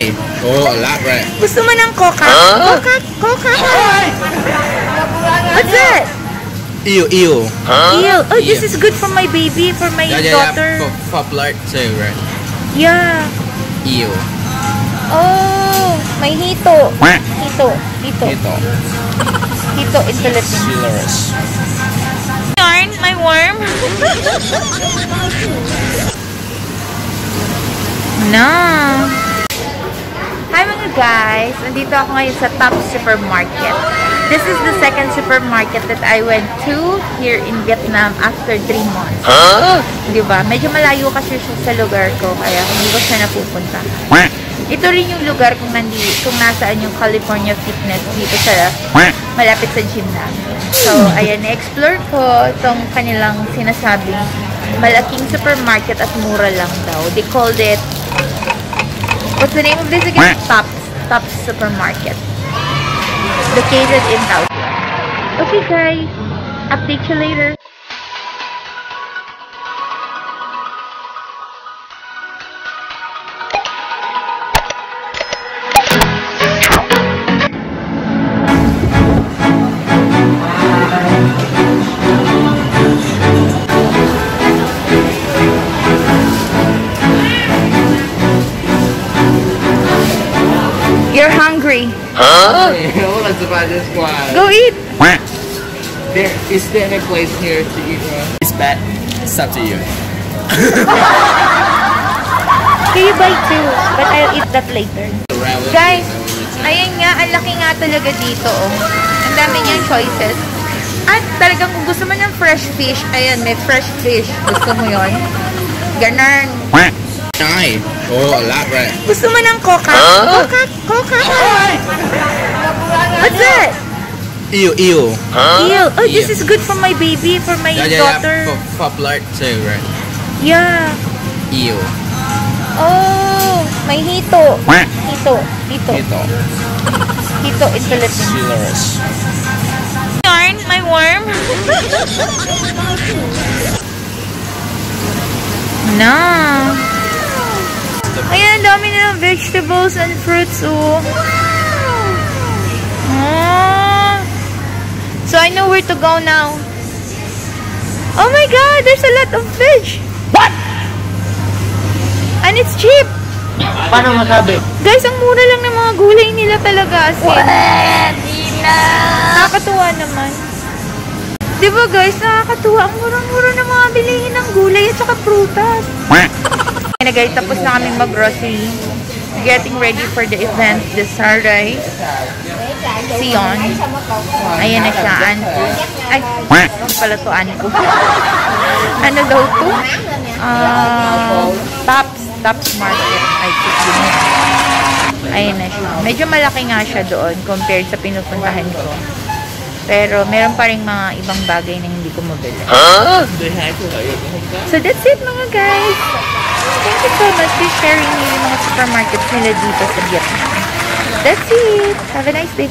Oh, a lot, right? Gusto mo ng coca? Coca? What's that? Eel. Eel. Oh, this is good for my baby, for my daughter. Yeah. For blood too, right? Yeah. Eel. Oh, may hito. Hito in Philippines. Silurus. Yarn, my worm. No. Hi mga guys! Nandito ako ngayon sa Top Supermarket. This is the second supermarket that I went to here in Vietnam after 3 months. Diba? Medyo malayo kasi siya sa lugar ko, kaya hindi ko siya napupunta. Ito rin yung lugar kung nasaan yung California Fitness dito sa malapit sa gym namin. So, ayan, na-explore ko itong kanilang sinasabing malaking supermarket at mura lang daw. They called it, what's the name of this again? Top Supermarket. Located in Southland. Okay guys, update you later. You're hungry. What's about this one? Go eat. Is there any place here to eat? It's bad. It's up to you. Can you buy too? But I'll eat that later. Guys, ayan nga, ang laki nga talaga dito. Oh. Ang dami niyang choices. At talagang kung gusto mo ng fresh fish, ayan, may fresh fish. Gusto mo yon? Ganun. Nice. Oh, a lot, right? Gusto mo ng coca? Coca? What's that? Eel. Eel. Oh, this is good for my baby, for my daughter. Yeah. For blood too, right? Yeah. Eel. Oh, may hito. Hito in Philippines. Silurus. Yarn, my worm. No. Ayan, dami nilang vegetables and fruits, oh. So I know where to go now. Oh my God, there's a lot of fish. What? And it's cheap. Paano masabi? Guys, ang mura lang ng mga gulay nila talaga. Nakakatuwa naman. Diba guys, nakakatuwa. Ang mura-mura ng mga bilihin ng gulay at saka prutas. Na guys, tapos na kami mag-grocery. Getting ready for the event this Saturday. Sion. Ayan na siya. Ay, pala to, ko. Ano daw to? Tops Market. Ayan na siya. Medyo malaki nga siya doon compared sa pinupuntahan ko. Pero meron pa rin mga ibang bagay na hindi ko mabili. So that's it mga guys. Thank you so much for sharing yung mga supermarkets nila dito sa Vietnam. That's it. Have a nice day.